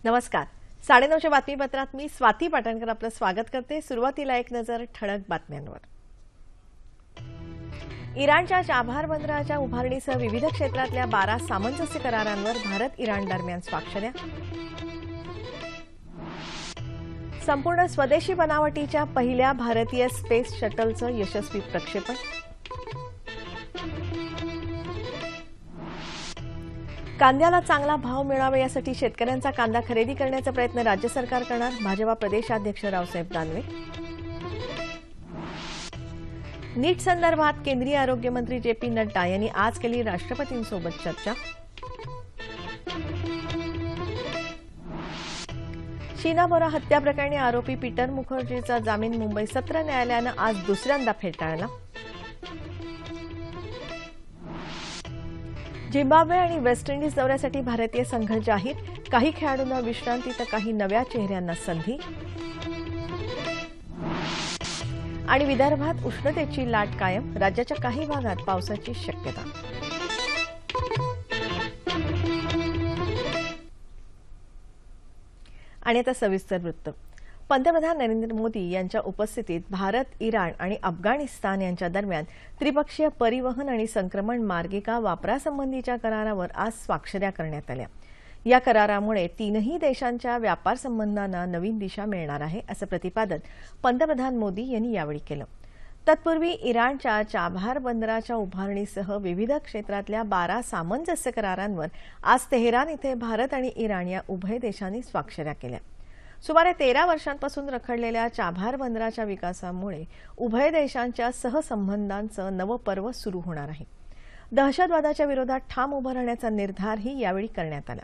नमस्कार. 9:30च्या बातमीपत्रात मी स्वाती पाटणकर आपलं स्वागत करते. सुरुवातीला एक नजर ठळक बातम्यांवर. इराणच्या चाबहार बंदराच्या उभारणीसह विविध क्षेत्रातल्या 12 सामंजस्य करारांवर भारत इराण दरम्यान स्वाक्षऱ्या. संपूर्ण स्वदेशी बनावटीच्या पहिल्या भारतीय स्पेस शटलचं यशस्वी प्रक्षेपण. कांद्याला चांगला भाव मिळावा यासाठी शेतकऱ्यांचा कांदा खरेदी करण्याचा प्रयत्न राज्य सरकार करणार. भाजपा प्रदेशाध्यक्ष रावसाहेब दानवे. नीट संदर्भात केंद्रीय आरोग्यमंत्री जे.पी. नड्डा यांनी आज केली राष्ट्रपतींसोबत चर्चा. शीना बोरा हत्या प्रकरणी आरोपी पीटर मुखर्जीचा जामीन मुंबई सत्र न्यायालयानं आज दुसऱ्यांदा फेटाळला. झिम्बाब्वे आणि वेस्ट इंडिज दौऱ्यासाठी भारतीय संघ जाहीर. काही खेळाडूंना विश्रांती तर काही नव्या चेहऱ्यांना संधी. आणि विदर्भात उष्णतेची लाट कायम. राज्याच्या काही भागात पावसाची शक्यता. आणि आता सविस्तर वृत्त. पंतप्रधान नरेंद्र मोदी यांच्या उपस्थितीत भारत, इराण आणि अफगाणिस्तान यांच्या दरम्यान त्रिपक्षीय परिवहन आणि संक्रमण मार्गिका वापरासंबंधीच्या करारावर आज स्वाक्षऱ्या करण्यात आल्या. या करारामुळे तीनही देशांच्या व्यापार संबंधांना नवीन दिशा मिळणार आहे, असं प्रतिपादन पंतप्रधान मोदी यांनी यावेळी केलं. तत्पूर्वी इराणच्या चाबहार बंदराच्या उभारणीसह विविध क्षेत्रातल्या 12 सामंजस्य करारांवर आज तेहरान इथे भारत आणि इराण या उभय देशांनी स्वाक्षऱ्या केल्या. सुमारे 13 वर्षांपासून रखडलेल्या चाबहार बंदराच्या विकासामुळे उभय देशांच्या सहसंबंधांचं नवं पर्व सुरू होणार आहे. दहशतवादाच्या विरोधात ठाम उभं राहण्याचा निर्धारही यावेळी करण्यात आला.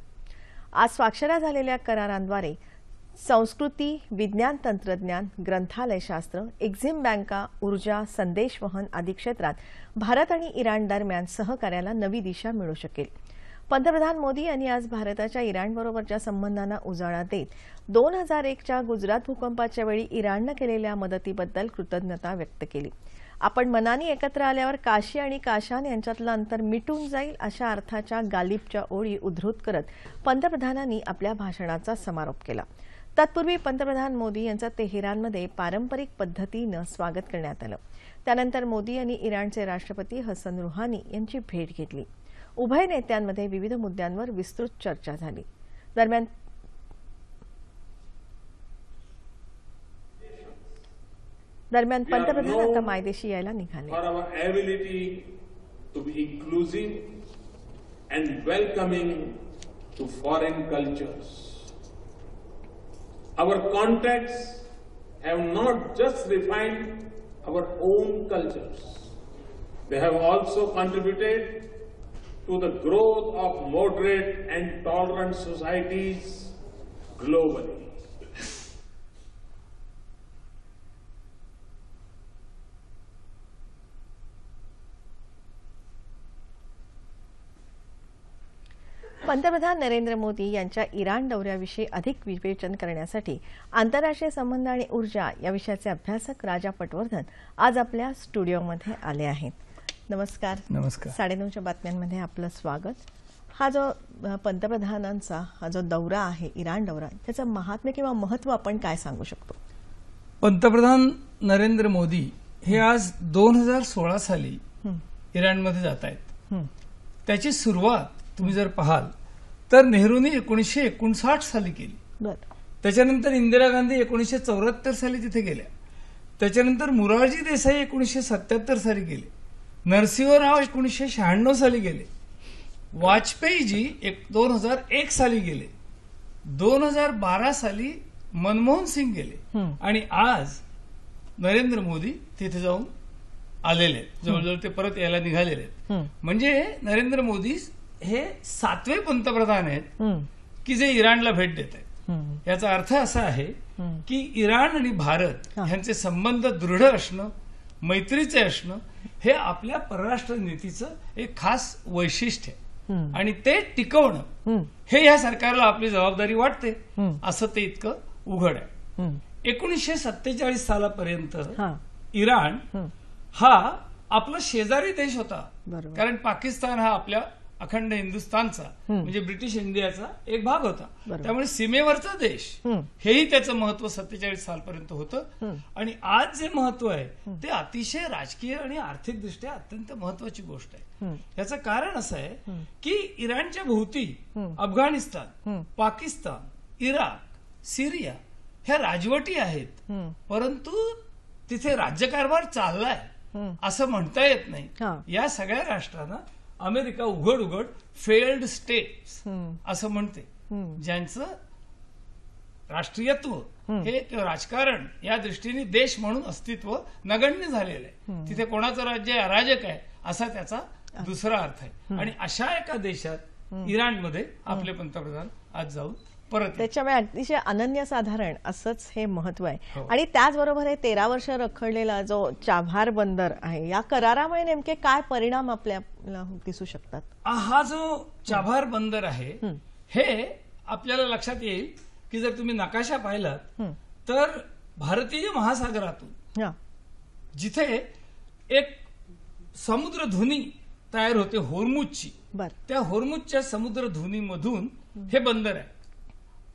आज स्वाक्षऱ्या झालेल्या करारांद्वारे संस्कृती, विज्ञान तंत्रज्ञान, ग्रंथालयशास्त्र, एक्झिम बँका, ऊर्जा, संदेशवहन आदी क्षेत्रात भारत आणि इराण दरम्यान सहकार्याला नवी दिशा मिळू शकेल. पंतप्रधान मोदी यांनी आज भारताच्या इराणबरोबरच्या संबंधांना उजाळा देत 2001च्या गुजरात भूकंपाच्या वेळी इराणनं केलेल्या मदतीबद्दल कृतज्ञता व्यक्त केली. आपण मनाने एकत्र आल्यावर काशी आणि काशान यांच्यातलं अंतर मिटून जाईल अशा अर्थाच्या गालिबच्या ओळी उद्धृत करत पंतप्रधानांनी आपल्या भाषणाचा समारोप केला. तत्पूर्वी पंतप्रधान मोदी यांचं तेहरानमध्ये पारंपरिक पद्धतीनं स्वागत करण्यात आलं. त्यानंतर मोदी यांनी इराणचे राष्ट्रपती हसन रुहानी यांची भेट घेतली. उभय नेत्यांमध्ये विविध मुद्द्यांवर विस्तृत चर्चा झाली. दरम्यान पंतप्रधान आता मायदेशी यायला निघाले. Our contacts have not just refined our own cultures. They have also contributed to the growth of moderate and tolerant societies globally. पंतप्रधान नरेंद्र मोदी यांच्या इराण दौऱ्याविषयी अधिक विवेचन करण्यासाठी आंतरराष्ट्रीय संबंध आणि ऊर्जा या विषयाचे अभ्यासक राजा पटवर्धन आज आपल्या स्टुडिओमध्ये आले आहेत. नमस्कार. नमस्कार. 9:30च्या बातम्यांमध्ये आपलं स्वागत. हा जो पंतप्रधानांचा हा जो दौरा आहे, इराण दौरा, त्याचं महात्म्य किंवा महत्व आपण काय सांगू शकतो? पंतप्रधान नरेंद्र मोदी हे आज 2016 साली इराणमध्ये जात आहेत. त्याची सुरुवात तुम्ही जर पाहाल तर नेहरूंनी 1959 साली केली. त्याच्यानंतर इंदिरा गांधी 1974 साली तिथे गेल्या. त्याच्यानंतर मोरारजी देसाई 1977 साली गेले. नरसिंहराव 1996 साली गेले. वाजपेयीजी 2001 साली गेले. 2012 साली मनमोहन सिंग गेले. आणि आज नरेंद्र मोदी तिथे जाऊन आलेले आहेत. जवळजवळ ते परत यायला निघालेले आहेत. म्हणजे नरेंद्र मोदी हे 7वे पंतप्रधान आहेत की जे इराणला भेट देत आहेत. याचा अर्थ असा आहे की इराण आणि भारत यांचे संबंध दृढ असणं, मैत्रीचे असणं हे आपल्या परराष्ट्र नीतीचं एक खास वैशिष्ट्य आहे. आणि ते टिकवणं हे या सरकारला आपली जबाबदारी वाटते, असं ते इतकं उघड आहे. 1947 सालापर्यंत इराण हा आपला शेजारी देश होता. कारण पाकिस्तान हा आपल्या अखंड हिंदुस्थानचा म्हणजे ब्रिटिश इंडियाचा एक भाग होता. बरोबर. त्यामुळे सीमेवरचा देश हेही त्याचं महत्व 47 सालपर्यंत होतं. आणि आज जे महत्व आहे ते अतिशय राजकीय आणि आर्थिक दृष्ट्या अत्यंत महत्वाची गोष्ट आहे. याचं कारण असं आहे की इराणच्या भोवती अफगाणिस्तान, पाकिस्तान, इराक, सिरिया ह्या राजवटी आहेत, परंतु तिथे राज्यकारभार चाललाय असं म्हणता येत नाही. या सगळ्या राष्ट्रांना अमेरिका उघड उघड फेल्ड स्टेट्स असं म्हणते, ज्यांचं राष्ट्रीयत्व हे किंवा राजकारण या दृष्टीने देश म्हणून अस्तित्व नगण्य झालेलं आहे. तिथे कोणाचं राज्य अराजक आहे असा त्याचा दुसरा अर्थ आहे. आणि अशा एका देशात इराणमध्ये आपले पंतप्रधान आज जाऊन परत त्याच्यामुळे अतिशय अनन्यसाधारण असंच हे महत्व आहे. हो. आणि त्याचबरोबर हे 13 वर्ष रखडलेला जो चाभार बंदर आहे, या करारामुळे नेमके काय परिणाम आपल्याला दिसू शकतात? हा जो चाभार बंदर आहे हे आपल्याला लक्षात येईल की जर तुम्ही नकाशा पाहिलात तर भारतीय महासागरातून जिथे एक समुद्रधुनी तयार होते होर्मुजची, त्या होर्मुजच्या समुद्रधुनीमधून हे बंदर आहे.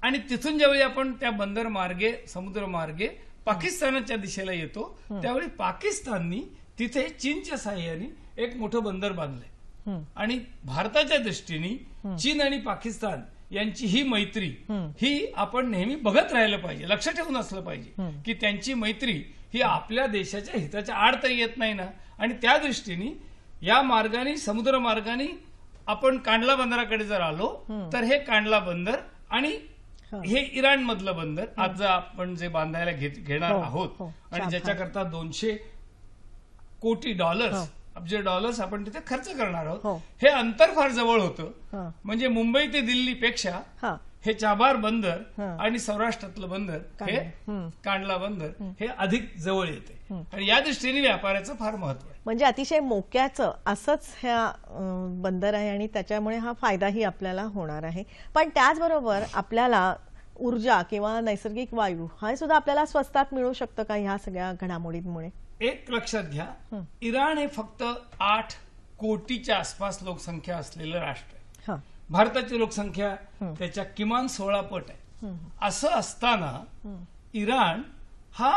आणि तिथून ज्यावेळी आपण त्या बंदर मार्गे समुद्र मार्गे पाकिस्तानाच्या दिशेला येतो त्यावेळी पाकिस्ताननी तिथे चीनच्या साह्याने एक मोठं बंदर बांधलंय. आणि भारताच्या दृष्टीने चीन आणि पाकिस्तान यांची ही मैत्री ही आपण नेहमी बघत राहिलं पाहिजे, लक्ष ठेवून असलं पाहिजे की त्यांची मैत्री ही आपल्या देशाच्या हिताच्या आड तर येत नाही ना. आणि त्या दृष्टीने या मार्गाने समुद्र मार्गाने आपण कांडला बंदराकडे जर आलो तर हे कांडला बंदर आणि हे इराण मधलं बंदर आज आपण जे बांधायला घेणार आहोत आणि ज्याच्याकरता 200 कोटी डॉलर्स अब्ज डॉलर्स आपण तिथे खर्च करणार आहोत, हे अंतर फार जवळ होतं. म्हणजे मुंबई ते दिल्लीपेक्षा हे चाभार बंदर आणि सौराष्ट्रातलं बंदर हे कांडला बंदर हे अधिक जवळ येते. आणि या दृष्टीने व्यापाराचं फार महत्व आहे. म्हणजे अतिशय मोक्याचं असंच ह्या बंदर आहे आणि त्याच्यामुळे हा फायदाही आपल्याला होणार आहे. पण त्याचबरोबर आपल्याला ऊर्जा किंवा नैसर्गिक वायू हा सुद्धा आपल्याला स्वस्तात मिळू शकतं का ह्या सगळ्या घडामोडींमुळे? एक लक्षात घ्या, इराण हे फक्त 8 कोटीच्या आसपास लोकसंख्या असलेलं राष्ट्र आहे. भारताची लोकसंख्या त्याच्या किमान 16 पट आहे. असं असताना इराण हा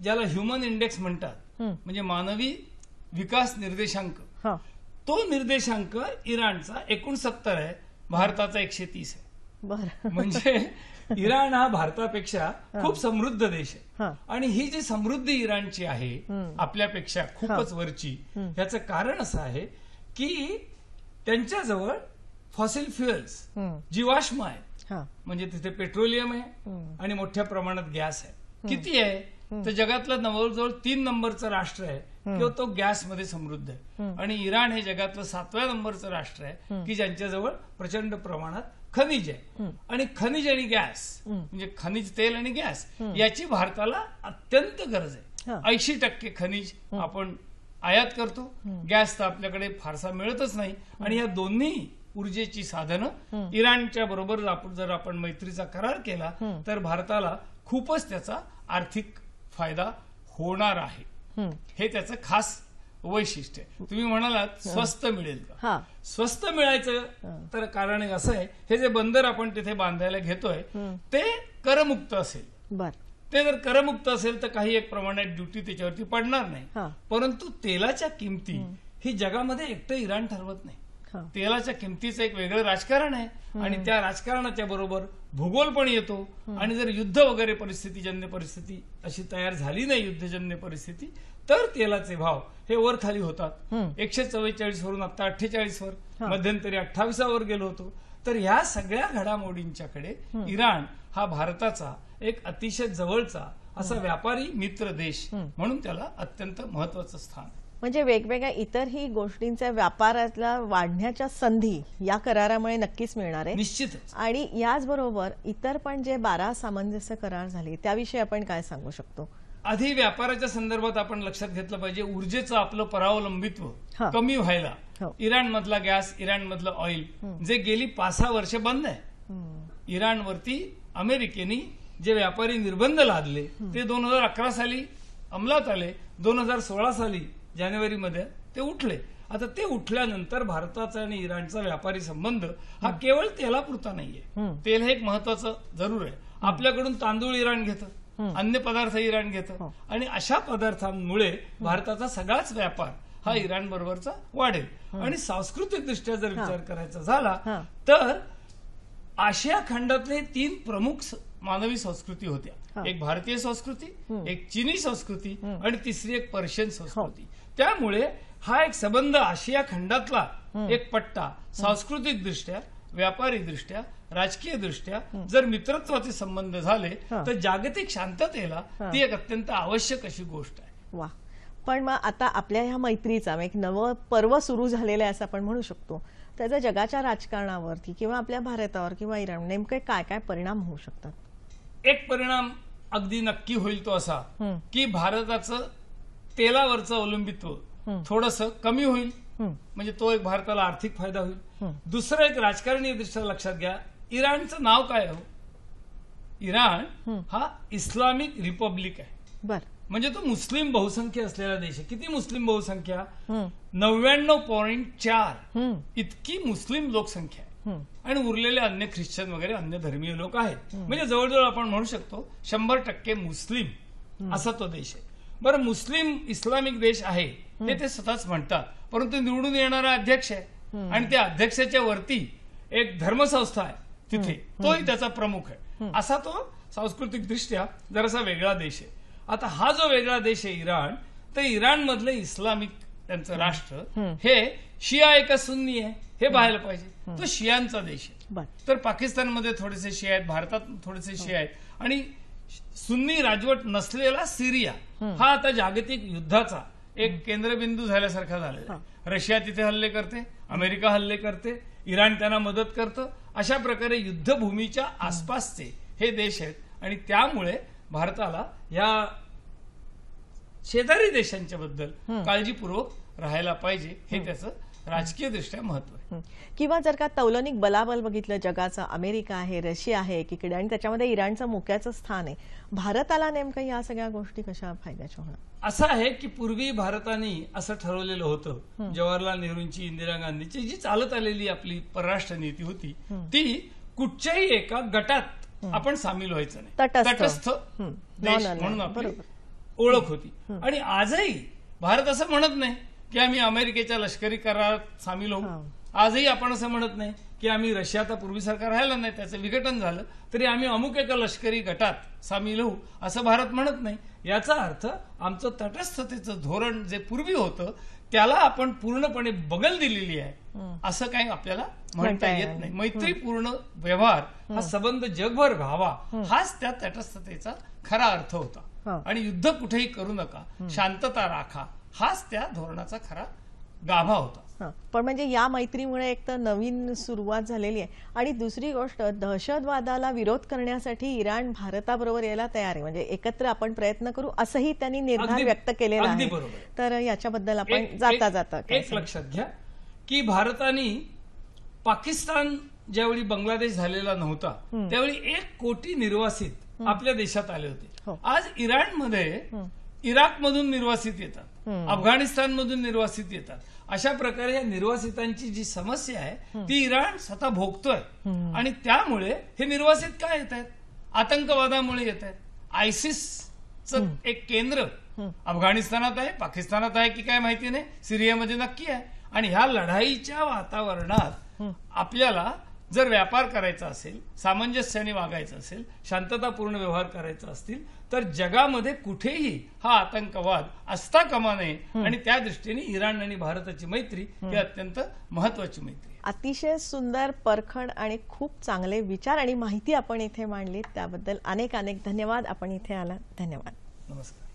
ज्याला ह्युमन इंडेक्स म्हणतात म्हणजे मानवी विकास निर्देशांक, तो निर्देशांक इराणचा 69 आहे, भारताचा 130 आहे. म्हणजे इराण हा भारतापेक्षा खूप समृद्ध देश आहे. आणि ही जी समृद्धी इराणची आहे आपल्यापेक्षा खूपच वरची, ह्याचं कारण असं आहे की त्यांच्याजवळ फॉसिल फ्युएल्स जीवाश्म आहे. म्हणजे तिथे पेट्रोलियम आहे आणि मोठ्या प्रमाणात गॅस आहे. किती आहे तर जगातलं जवळजवळ 3 नंबरचं राष्ट्र आहे किंवा तो गॅसमध्ये समृद्ध आहे. आणि इराण हे जगातलं 7व्या नंबरचं राष्ट्र आहे की ज्यांच्याजवळ प्रचंड प्रमाणात खनिज आहे. आणि खनिज आणि गॅस म्हणजे खनिज तेल आणि गॅस याची भारताला अत्यंत गरज आहे. 80% खनिज आपण आयात करतो, गॅस तर आपल्याकडे फारसा मिळतच नाही. आणि या दोन्ही ऊर्जेची साधनं इराणच्या बरोबर जर आपण मैत्रीचा करार केला तर भारताला खूपच त्याचा आर्थिक फायदा होणार आहे. हे त्याचं खास वैशिष्ट्य आहे. तुम्ही म्हणालात स्वस्त मिळेल का? स्वस्त मिळायचं तर कारण असं आहे, हे जे बंदर आपण तिथे बांधायला घेतोय ते करमुक्त असेल. ते जर करमुक्त असेल तर काही एक प्रमाणात ड्युटी त्याच्यावरती पडणार नाही. परंतु तेलाच्या किमती ही जगामध्ये एकटं इराण ठरवत नाही. तेलाच्या किमतीचं एक वेगळं राजकारण आहे आणि त्या राजकारणाच्या बरोबर भूगोल पण येतो. आणि जर युद्ध वगैरे परिस्थितीजन्य परिस्थिती अशी तयार झाली नाही, युद्धजन्य परिस्थिती, तर तेलाचे भाव हे वर खाली होतात. 144 वरून आता 48 वर, मध्यंतरी 28 वर गेलो होतो. तर ह्या सगळ्या घडामोडींच्याकडे इराण हा भारताचा एक अतिशय जवळचा असा व्यापारी मित्र देश म्हणून त्याला अत्यंत महत्वाचं स्थान. म्हणजे वेगवेगळ्या इतरही गोष्टींच्या व्यापारातल्या वाढण्याच्या संधी या करारामुळे नक्कीच मिळणार आहे. निश्चितच. आणि याचबरोबर इतर पण जे 12 सामंजस्य करार झाले त्याविषयी आपण काय सांगू शकतो? आधी व्यापाराच्या संदर्भात आपण लक्षात घेतलं पाहिजे, ऊर्जेचं आपलं परावलंबित्व कमी व्हायला इराण मधला गॅस, इराण मधलं ऑइल जे गेली 5-6 वर्ष बंद आहे. इराणवरती अमेरिकेने जे व्यापारी निर्बंध लादले ते 2011 साली अंमलात आले, 2016 साली जानेवारीमध्ये ते उठले. आता ते उठल्यानंतर भारताचा आणि इराणचा व्यापारी संबंध हा केवळ तेलापुरता नाहीये. तेल हे एक महत्वाचं जरूर आहे. आपल्याकडून तांदूळ इराण घेतं, अन्य पदार्थ इराण घेतं आणि अशा पदार्थांमुळे भारताचा सगळाच व्यापार हा इराण बरोबरचा वाढेल. आणि सांस्कृतिक दृष्ट्या जर विचार करायचा झाला तर आशिया खंडातले 3 प्रमुख मानवी संस्कृती होत्या. एक भारतीय संस्कृती, एक चीनी संस्कृती आणि तिसरी एक पर्शियन संस्कृती. त्यामुळे हा एक संबंध आशिया खंडातला एक पट्टा सांस्कृतिक दृष्ट्या, व्यापारी दृष्ट्या, राजकीय दृष्ट्या जर मित्रत्वाचे संबंध झाले तर जागतिक शांततेला ती एक अत्यंत आवश्यक अशी गोष्ट आहे. वा. पण मग आता आपल्या ह्या मैत्रीचा एक नवं पर्व सुरू झालेलं आहे असं आपण म्हणू शकतो. त्याचा जगाच्या राजकारणावरती किंवा आपल्या भारतावर किंवा इराण नेमके काय काय परिणाम होऊ शकतात? एक परिणाम अगदी नक्की होईल तो असा की भारताचं तेलावरचं अवलंबित्व थोडंसं कमी होईल. म्हणजे तो एक भारताला आर्थिक फायदा होईल. दुसरं एक राजकारणी दृष्ट्या लक्षात घ्या, इराणचं नाव काय हो? इराण हा इस्लामिक रिपब्लिक आहे. बर. म्हणजे तो मुस्लिम बहुसंख्य असलेला देश आहे. किती मुस्लिम बहुसंख्या? 99.4 इतकी मुस्लिम लोकसंख्या आहे. आणि उरलेले अन्य ख्रिश्चन वगैरे अन्य धर्मीय लोक आहेत. म्हणजे जवळजवळ आपण म्हणू शकतो 100% मुस्लिम असा तो देश आहे. बरं, मुस्लिम इस्लामिक देश आहे हे ते स्वतःच म्हणतात, परंतु निवडून येणारा अध्यक्ष आहे आणि त्या अध्यक्षाच्या वरती एक धर्मसंस्था आहे तिथे, तोही त्याचा प्रमुख आहे. असा तो सांस्कृतिक दृष्ट्या जरासा वेगळा देश आहे. आता हा जो वेगळा देश आहे इराण, तर इराण मधलं इस्लामिक त्यांचं राष्ट्र हे शिया आहे का सुन्नी आहे हे पाहायला पाहिजे. तो शियांचा देश आहे. तर पाकिस्तानमध्ये थोडेसे शिया आहेत, भारतात थोडेसे शिया आहेत आणि सुन्नी राजवट नसलेला सिरिया हा आता जागतिक युद्धाचा एक केंद्रबिंदू झाल्यासारखा झालेला आहे. रशिया तिथे हल्ले करते, अमेरिका हल्ले करते, इराण त्यांना मदत करतं. अशा प्रकारे युद्धभूमीच्या आसपासचे हे देश आहेत आणि त्यामुळे भारताला या शेजारी देशांच्या बद्दल काळजीपूर्वक राहायला पाहिजे. हे त्याचं राजकीय दृष्ट्या महत्व आहे. किंवा जर का तौलनिक बलाबल बघितलं जगाचं, अमेरिका आहे, रशिया आहे एकीकडे आणि त्याच्यामध्ये इराणचं मुख्याचं स्थान आहे, भारताला नेमकं या सगळ्या गोष्टी कशा फायद्याच्या होणार? असं आहे की पूर्वी भारताने असं ठरवलेलं होतं, जवाहरलाल नेहरूंची, इंदिरा गांधीची जी चालत आलेली आपली परराष्ट्र नीती होती ती कुठच्याही एका गटात आपण सामील व्हायचं नाही. तटस्थ देश म्हणून आपली ओळख होती. आणि आजही भारत असं म्हणत नाही की आम्ही अमेरिकेच्या लष्करी करारात सामील होऊ. आजही आपण असं म्हणत नाही की आम्ही रशिया तर पूर्वीसारखा राहिला नाही, त्याचं विघटन झालं तरी आम्ही अमुक एका लष्करी गटात सामील होऊ असं भारत म्हणत नाही. याचा अर्थ आमचं तटस्थतेचं धोरण जे पूर्वी होतं त्याला आपण पूर्णपणे बगल दिलेली आहे असं काही आपल्याला म्हणता येत नाही. मैत्रीपूर्ण व्यवहार हा संबंध जगभर व्हावा हाच त्या तटस्थतेचा खरा अर्थ होता. आणि युद्ध कुठेही करू नका, शांतता राखा हाच त्या धोरणाचा खरा गाभा होता. पण म्हणजे या मैत्रीमुळे एक तर नवीन सुरुवात झालेली आहे आणि दुसरी गोष्ट दहशतवादाला विरोध करण्यासाठी इराण भारताबरोबर यायला तयार आहे. म्हणजे एकत्र आपण प्रयत्न करू असंही त्यांनी निर्धार व्यक्त केलेला आहे. तर याच्याबद्दल आपण जाता जाता एक लक्षात घ्या की भारताने पाकिस्तान ज्यावेळी बांगलादेश झालेला नव्हता त्यावेळी 1 कोटी निर्वासित आपल्या देशात आले होते. आज इराणमध्ये इराकमधून निर्वासित येतात, अफगाणिस्तानमधून निर्वासित येतात. अशा प्रकारे या निर्वासितांची जी समस्या आहे ती इराण स्वतः भोगतोय. आणि त्यामुळे हे निर्वासित काय येत आहेत? आतंकवादामुळे येत आहेत. आयसिसचं एक केंद्र अफगाणिस्तानात आहे, पाकिस्तानात आहे की काय माहिती नाही, सिरियामध्ये नक्की आहे. आणि ह्या लढाईच्या वातावरणात आपल्याला जर व्यापार करायचा असेल, सामंजस्याने वागायचं असेल, शांततापूर्ण व्यवहार करायचा असतील तर जगामध्ये कुठेही हा आतंकवाद असता कामा नये. आणि त्या दृष्टीने इराण आणि भारताची मैत्री ही अत्यंत महत्वाची मैत्री आहे. अतिशय सुंदर, परखड आणि खूप चांगले विचार आणि माहिती आपण इथे मांडली, त्याबद्दल अनेक अनेक धन्यवाद. आपण इथे आला, धन्यवाद. नमस्कार.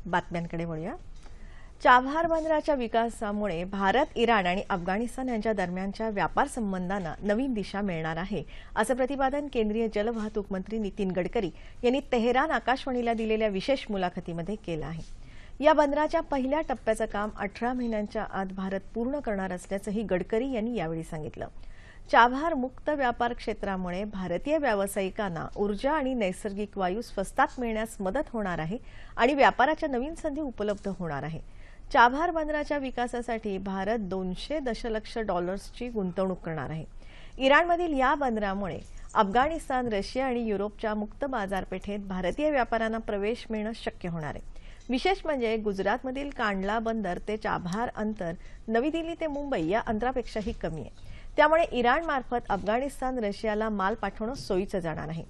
बातम्यांकडे वळूया. चाबहार बंदराच्या विकासामुळे भारत, इराण आणि अफगाणिस्तान यांच्या दरम्यानच्या व्यापार संबंधांना नवीन दिशा मिळणार आहे असं प्रतिपादन केंद्रीय जलवाहतूक मंत्री नितीन गडकरी यांनी तेहरान आकाशवाणीला दिलेल्या विशेष मुलाखतीमध्ये केलं आहे. या बंदराच्या पहिल्या टप्प्याचं काम 18 महिन्यांच्या आत भारत पूर्ण करणार असल्याचंही गडकरी यांनी यावेळी सांगितलं. चाबहार मुक्त व्यापार क्षेत्रामुळे भारतीय व्यावसायिकांना ऊर्जा आणि नैसर्गिक वायू स्वस्तात मिळण्यास मदत होणार आहे आणि व्यापाराच्या नवीन संधी उपलब्ध होणार आहे. चाबहार बंदराच्या विकासासाठी भारत $200 दशलक्ष ची गुंतवणूक करणार आहे. इराणमधील या बंदरामुळे अफगाणिस्तान, रशिया आणि युरोपच्या मुक्त बाजारपेठेत भारतीय व्यापाऱ्यांना प्रवेश मिळणं शक्य होणार आहे. विशेष म्हणजे गुजरातमधील कांडला बंदर ते चाबहार अंतर नवी दिल्ली ते मुंबई या अंतरापेक्षाही कमी आहे. त्यामुळे इराणमार्फत अफगाणिस्तान, रशियाला माल पाठवणं सोयीचं जाणार आहे.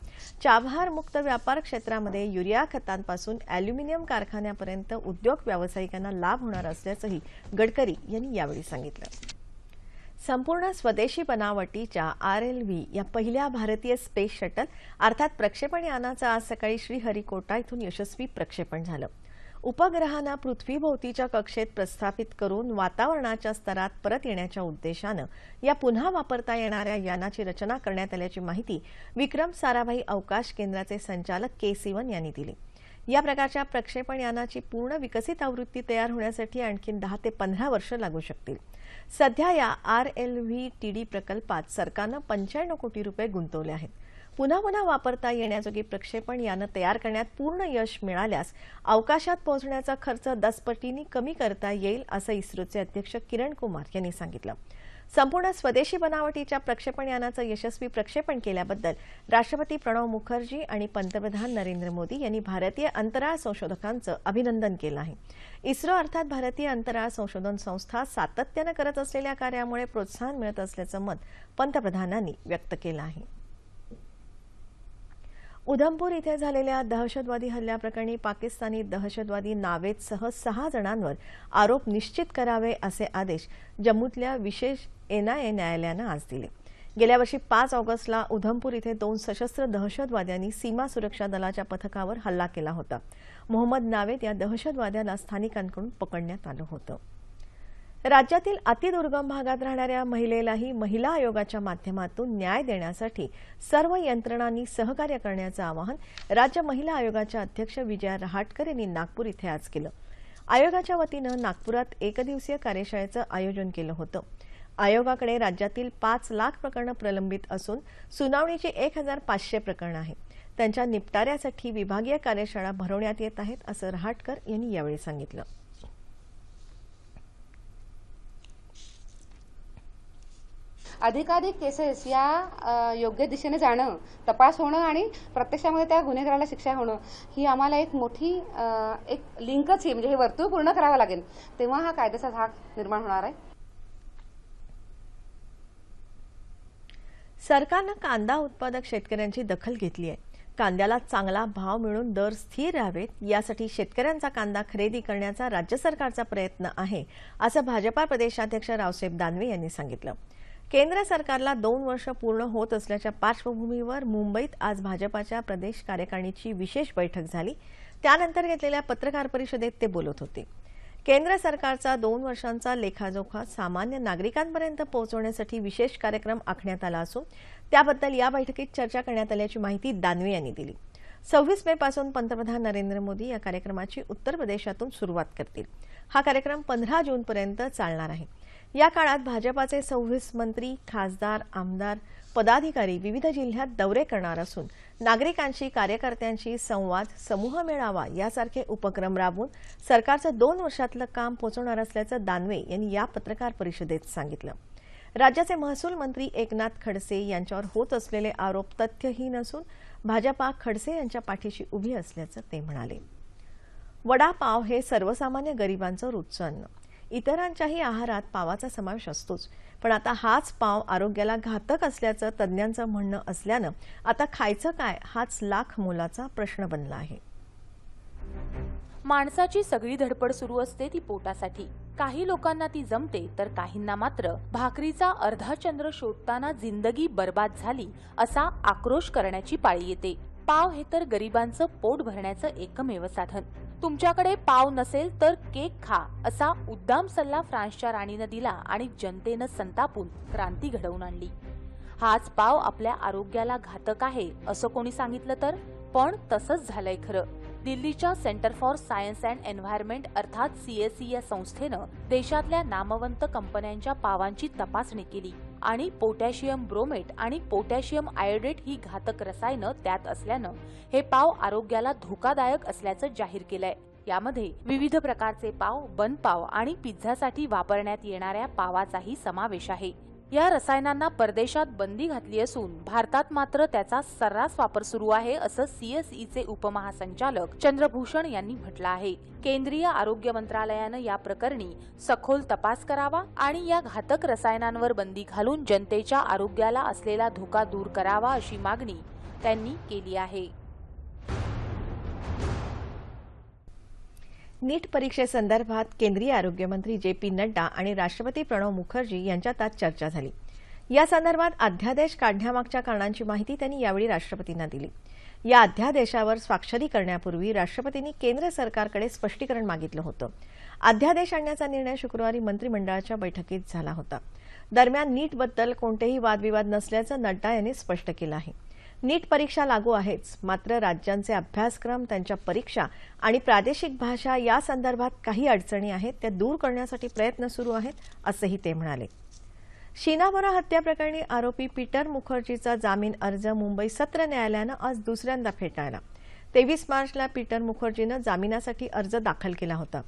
चाबहार मुक्त व्यापार क्षेत्रामध्ये युरिया खतांपासून अॅल्युमिनियम कारखान्यापर्यंत उद्योग व्यावसायिकांना लाभ होणार असल्याचंही गडकरी यांनी यावेळी सांगितलं. संपूर्ण स्वदेशी बनावटीच्या RLV या पहिल्या भारतीय स्पेस शटल अर्थात प्रक्षेपण यानाचं आज सकाळी श्रीहरिकोटा इथून यशस्वी प्रक्षेपण झालं. उपग्रहांना पृथ्वीभोवतीच्या कक्षेत प्रस्थापित करून वातावरणाच्या स्तरात परत येण्याच्या उद्देशानं या पुन्हा वापरता येणाऱ्या यानाची रचना करण्यात आल्याची माहिती विक्रम साराभाई अवकाश केंद्राचे संचालक K-Sivan यांनी दिली. या प्रकारच्या प्रक्षेपण यानाची पूर्ण विकसित आवृत्ती तयार होण्यासाठी आणखी 10 ते 15 वर्ष लागू शकतील. सध्या या RLV-TD प्रकल्पात सरकारनं 95 कोटी रुपये गुंतवले आहेत. पुन्हा पुन्हा वापरता येण्याजोगी प्रक्षेपण यानं तयार करण्यात पूर्ण यश मिळाल्यास अवकाशात पोहोचण्याचा खर्च 10 पटींनी कमी करता येईल असं इस्रोचे अध्यक्ष किरण कुमार यांनी सांगितलं. संपूर्ण स्वदेशी बनावटीच्या प्रक्षेपण यानाचं यशस्वी प्रक्षेपण केल्याबद्दल राष्ट्रपती प्रणव मुखर्जी आणि पंतप्रधान नरेंद्र मोदी यांनी भारतीय अंतराळ संशोधकांचं अभिनंदन केलं आहे. इस्रो अर्थात भारतीय अंतराळ संशोधन संस्था सातत्यानं करत असलेल्या कार्यामुळे प्रोत्साहन मिळत असल्याचं मत पंतप्रधानांनी व्यक्त केलं आहे. उधमपूर इथे झालेल्या दहशतवादी हल्ल्याप्रकरणी पाकिस्तानी दहशतवादी नावेदसह 6 जणांवर आरोप निश्चित करावे असे आदेश जम्मूतल्या विशेष NIA न्यायालयानं आज दिले. गेल्या वर्षी 5 ऑगस्टला उधमपूर इथे 2 सशस्त्र दहशतवाद्यांनी सीमा सुरक्षा दलाच्या पथकावर हल्ला केला होता. मोहम्मद नावेद या दहशतवाद्याला स्थानिकांकडून पकडण्यात आलं होतं. राज्यातील अतिदुर्गम भागात राहणाऱ्या महिलेलाही महिला आयोगाच्या माध्यमातून न्याय देण्यासाठी सर्व यंत्रणांनी सहकार्य करण्याचं आवाहन राज्य महिला आयोगाच्या अध्यक्ष विजया रहाटकर यांनी नागपूर इथे आज केलं. आयोगाच्या वतीनं नागपुरात एकदिवसीय कार्यशाळेचं आयोजन केलं होतं. आयोगाकडे राज्यातील 5 लाख प्रकरणं प्रलंबित असून सुनावणीची 1500 प्रकरणं आहेत. त्यांच्या निपटाऱ्यासाठी विभागीय कार्यशाळा भरवण्यात येत आहेत असं रहाटकर यांनी यावेळी सांगितलं. अधिकाधिक केसेस या योग्य दिशेने जाणं, तपास होणं आणि प्रत्यक्षामध्ये त्या गुन्हेगाराला शिक्षा होणं ही आम्हाला एक मोठी एक लिंकच आहे. म्हणजे हे वर्तुळ पूर्ण करावं लागेल तेव्हा हा कायद्याचा धाक निर्माण होणार आहे. सरकारनं कांदा उत्पादक शेतकऱ्यांची दखल घेतली आहे. कांद्याला चांगला भाव मिळून दर स्थिर राहावेत यासाठी शेतकऱ्यांचा कांदा खरेदी करण्याचा राज्य सरकारचा प्रयत्न आहे असं भाजपा प्रदेशाध्यक्ष रावसाहेब दानवे यांनी सांगितलं. केंद्र सरकारला 2 वर्ष पूर्ण होत असल्याच्या पार्श्वभूमीवर मुंबईत आज भाजपाच्या प्रदेश कार्यकारिणीची विशेष बैठक झाली. त्यानंतर घेतलेल्या पत्रकार परिषदेत ते बोलत होते. केंद्र सरकारचा 2 वर्षांचा लेखाजोखा सामान्य नागरिकांपर्यंत पोहोचवण्यासाठी विशेष कार्यक्रम आखण्यात आला असून त्याबद्दल या बैठकीत चर्चा करण्यात आल्याची माहिती दानवे यांनी दिली. 26 मे पासून पंतप्रधान नरेंद्र मोदी या कार्यक्रमाची उत्तर प्रदेशातून सुरुवात करतील. हा कार्यक्रम 15 जूनपर्यंत चालणार आहे. या काळात भाजपाचे 26 मंत्री, खासदार, आमदार, पदाधिकारी विविध जिल्ह्यात दौरे करणार असून नागरिकांशी, कार्यकर्त्यांशी संवाद, समूह मेळावा यासारखे उपक्रम राबवून सरकारचं 2 वर्षातलं काम पोहोचवणार असल्याचं दानवे यांनी या पत्रकार परिषदेत सांगितलं. राज्याचे महसूल मंत्री एकनाथ खडसे यांच्यावर होत असलेले आरोप तथ्यहीन असून भाजपा खडसे यांच्या पाठीशी उभी असल्याचं ते म्हणाले. वडापाव हे सर्वसामान्य गरिबांचं रोजचं अन्न. इतरांच्याही आहारात पावाचा समावेश असतोच, पण आता हाच पाव आरोग्याला घातक असल्याचं तज्ज्ञांचं म्हणणं असल्यानं आता खायचं काय हाच लाख मोलाचा प्रश्न बनला आहे. माणसाची सगळी धडपड सुरू असते ती पोटासाठी. काही लोकांना ती जमते तर काहींना मात्र भाकरीचा अर्धा चंद्र शोधताना जिंदगी बर्बाद झाली असा आक्रोश करण्याची पाळी येते. पाव हे तर गरिबांचं पोट भरण्याचं एकमेव साधन. तुमच्याकडे पाव नसेल तर केक खा असा उद्दाम सल्ला फ्रान्सच्या राणीनं दिला आणि जनतेनं संतापून क्रांती घडवून आणली. हाच पाव आपल्या आरोग्याला घातक आहे असं कोणी सांगितलं तर? पण तसंच झालंय खरं. दिल्लीच्या centre for science and environment अर्थात CSE या संस्थेनं देशातल्या नामवंत कंपन्यांच्या पावांची तपासणी केली आणि पोटॅशियम ब्रोमेट आणि पोटॅशियम आयोडेट ही घातक रसायनं त्यात असल्यानं हे पाव आरोग्याला धोकादायक असल्याचं जाहीर केलंय. यामध्ये विविध प्रकारचे पाव, बन पाव आणि पिझ्झासाठी वापरण्यात येणाऱ्या पावाचाही समावेश आहे. या रसायनांना परदेशात बंदी घातली असून भारतात मात्र त्याचा सर्रास वापर सुरू आहे असं CSEचे उपमहासंचालक चंद्रभूषण यांनी म्हटलं आहे. केंद्रीय आरोग्य मंत्रालयानं या प्रकरणी सखोल तपास करावा आणि या घातक रसायनांवर बंदी घालून जनतेच्या आरोग्याला असलेला धोका दूर करावा अशी मागणी त्यांनी केली आहे. नीट परीक्षेसंदर्भात केंद्रीय आरोग्यमंत्री JP नड्डा आणि राष्ट्रपती प्रणव मुखर्जी यांच्यात आज चर्चा झाली. या संदर्भात अध्यादेश काढण्यामागच्या कारणांची माहिती त्यांनी यावेळी राष्ट्रपतींना दिली. या अध्यादेशावर स्वाक्षरी करण्यापूर्वी राष्ट्रपतींनी केंद्र सरकारकडे स्पष्टीकरण मागितलं होतं. अध्यादेश आणण्याचा निर्णय शुक्रवारी मंत्रिमंडळाच्या बैठकीत झाला होता. दरम्यान नीटबद्दल कोणतेही वादविवाद नसल्याचं नड्डा यांनी स्पष्ट केलं आहे. नीट परीक्षा लागू आहेच, मात्र राज्यांचे अभ्यासक्रम, त्यांच्या परीक्षा आणि प्रादेशिक भाषा या संदर्भात काही अडचणी आहेत त्या दूर करण्यासाठी प्रयत्न सुरू आहेत, असंही ते म्हणाले. शीना बोरा हत्या प्रकरणी आरोपी पीटर मुखर्जीचा जामीन अर्ज मुंबई सत्र न्यायालयानं आज दुसऱ्यांदा फेटाळला. 23 मार्चला पीटर मुखर्जीनं जामिनासाठी अर्ज दाखल केला होता.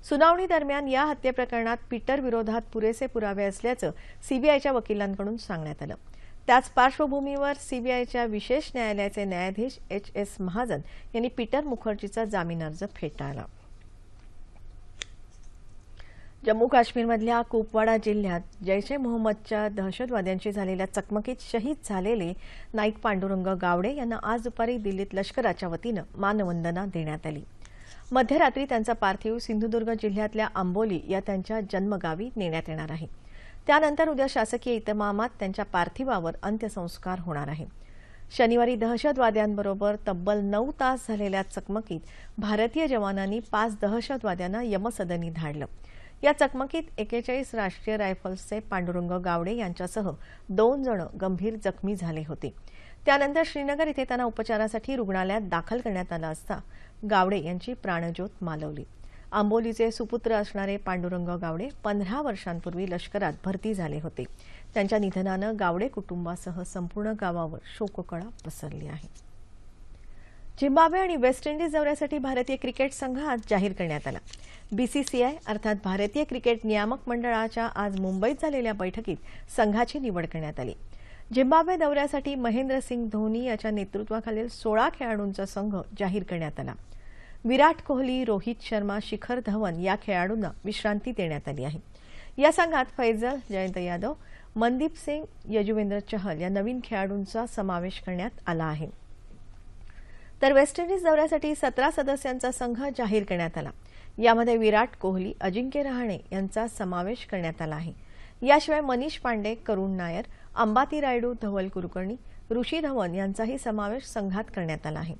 सुनावणी दरम्यान या हत्या प्रकरणात पीटर विरोधात पुरेसे पुरावे असल्याचं सीबीआयच्या वकिलांकडून सांगण्यात आलं. त्याच पार्श्वभूमीवर सीबीआयच्या विशेष न्यायालयाचे न्यायाधीश HS महाजन यांनी पीटर मुखर्जीचा जामीन अर्ज फेटाळला. जम्मू काश्मीरमधल्या कुपवाडा जिल्ह्यात जैश ए मोहम्मदच्या दहशतवाद्यांशी झालेल्या चकमकीत शहीद झालेले नाईक पांडुरंग गावडे यांना आज दुपारी दिल्लीत लष्कराच्या वतीनं मानवंदना देण्यात आली. मध्यरात्री त्यांचा पार्थिव सिंधुदुर्ग जिल्ह्यातल्या आंबोली या त्यांच्या जन्मगावी नेण्यात येणार आहे. त्यानंतर उद्या शासकीय इतमामात त्यांच्या पार्थिवावर अंत्यसंस्कार होणार आहे. शनिवारी दहशतवाद्यांबरोबर तब्बल 9 तास झालेल्या चकमकीत भारतीय जवानांनी 5 दहशतवाद्यांना यमसदनी धाडलं. या चकमकीत 41 राष्ट्रीय रायफल्सचे पांडुरंग गावडे यांच्यासह 2 जण गंभीर जखमी झाले होते. त्यानंतर श्रीनगर इथे त्यांना उपचारासाठी रुग्णालयात दाखल करण्यात आलं असता गावडे यांची प्राणज्योत मालवली. आंबोलीचे सुपुत्र असणारे पांडुरंग गावडे 15 वर्षांपूर्वी लष्करात भरती झाले होते. त्यांच्या निधनानं गावडे कुटुंबासह संपूर्ण गावावर शोककळा पसरली आहे. झिम्बाब्वे आणि वेस्ट इंडिज दौऱ्यासाठी भारतीय क्रिकेट संघ आज जाहीर करण्यात आला. BCCI अर्थात भारतीय क्रिकेट नियामक मंडळाच्या आज मुंबईत झालेल्या बैठकीत संघाची निवड करण्यात आली. झिम्बाब्वे दौऱ्यासाठी महेंद्रसिंग धोनी याच्या नेतृत्वाखालील 16 खेळाडूंचा संघ जाहीर करण्यात आला. विराट कोहली, रोहित शर्मा, शिखर धवन या खेळाडूंना विश्रांती देण्यात आली आहे. या संघात फैजल, जयंत यादव, मनदीप सिंग, यजुवेंद्र चहल या नवीन खेळाडूंचा समावेश करण्यात आला आहे. तर वेस्ट इंडिज दौऱ्यासाठी 17 सदस्यांचा संघ जाहीर करण्यात आला. यामध्ये विराट कोहली, अजिंक्य रहाणे यांचा समावेश करण्यात आला आहे. याशिवाय मनीष पांडे, करुण नायर, अंबाती रायडू, धवल कुलकर्णी, ऋषी धवन यांचाही समावेश संघात करण्यात आला आहे.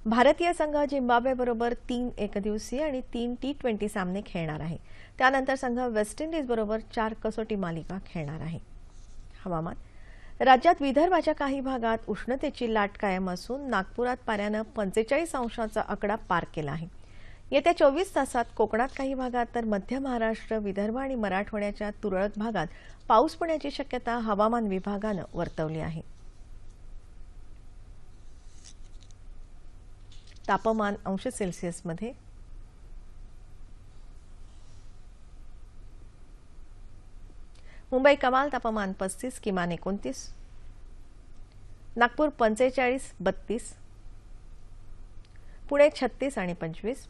भारतीय संघ झिम्बाब्वेबरोबर 3 एकदिवसीय आणि 3 T20 सामने खेळणार आहे. त्यानंतर संघ वेस्ट इंडिजबरोबर 4 कसोटी मालिका खेळणार आहे. हवामान. राज्यात विदर्भाच्या काही भागात उष्णतेची लाट कायम असून नागपुरात पाऱ्यानं 45 अंशाचा आकडा पार केला आहे. येत्या 24 तासात कोकणात काही भागात तर मध्य महाराष्ट्र, विदर्भ आणि मराठवाड्याच्या तुरळक भागात पाऊस पडण्याची शक्यता हवामान विभागानं वर्तवली आहे. तापमान अंश सेल्सिअसमध्ये. मुंबई कमाल तापमान 35, किमान 29. नागपूर 45, 32. पुणे 36 आणि 25.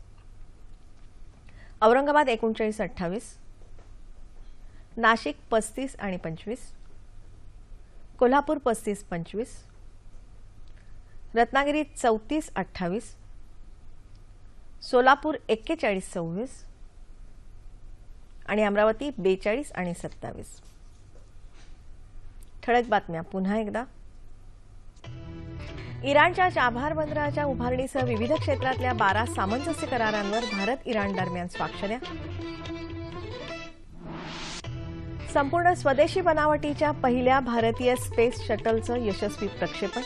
औरंगाबाद 39, 28. नाशिक 35 आणि 25. कोल्हापूर 35, 25. रत्नागिरी 34, 28. सोलापूर 41, 26 आणि अमरावती 42 आणि 27. ठळक बातम्या पुन्हा एकदा. इराणच्या चाबहार बंदराच्या उभारणीसह विविध क्षेत्रातल्या 12 सामंजस्य करारांवर भारत इराण दरम्यान स्वाक्षऱ्या. संपूर्ण स्वदेशी बनावटीच्या पहिल्या भारतीय स्पेस शटलचं यशस्वी प्रक्षेपण.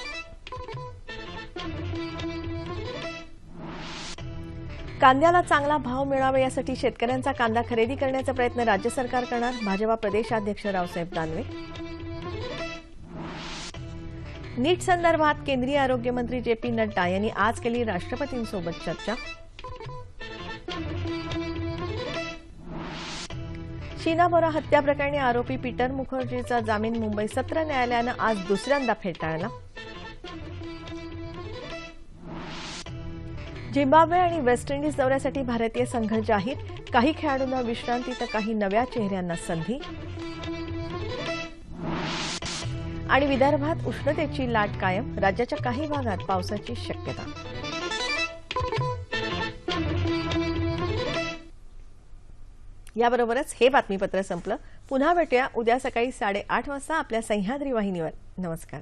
कांद्याला चांगला भाव मिळावा यासाठी शेतकऱ्यांचा कांदा खरेदी करण्याचा प्रयत्न राज्य सरकार करणार, भाजपा प्रदेशाध्यक्ष रावसाहेब दानवे. नीट संदर्भात केंद्रीय आरोग्यमंत्री JP नड्डा यांनी आज केली राष्ट्रपतींसोबत चर्चा. शीना बोरा हत्या प्रकरणी आरोपी पीटर मुखर्जीचा जामीन मुंबई सत्र न्यायालयानं आज दुसऱ्यांदा फेटाळला. झिम्बाब्वे आणि वेस्ट इंडिज दौऱ्यासाठी भारतीय संघ जाहीर. काही खेळाडूंना विश्रांती तर काही नव्या चेहऱ्यांना संधी. आणि विदर्भात उष्णतेची लाट कायम. राज्याच्या काही भागात पावसाची शक्यता. याबरोबरच हे बातमीपत्र संपलं. पुन्हा भेटूया उद्या सकाळी 8:30 वाजता आपल्या सह्याद्री वाहिनीवर. नमस्कार.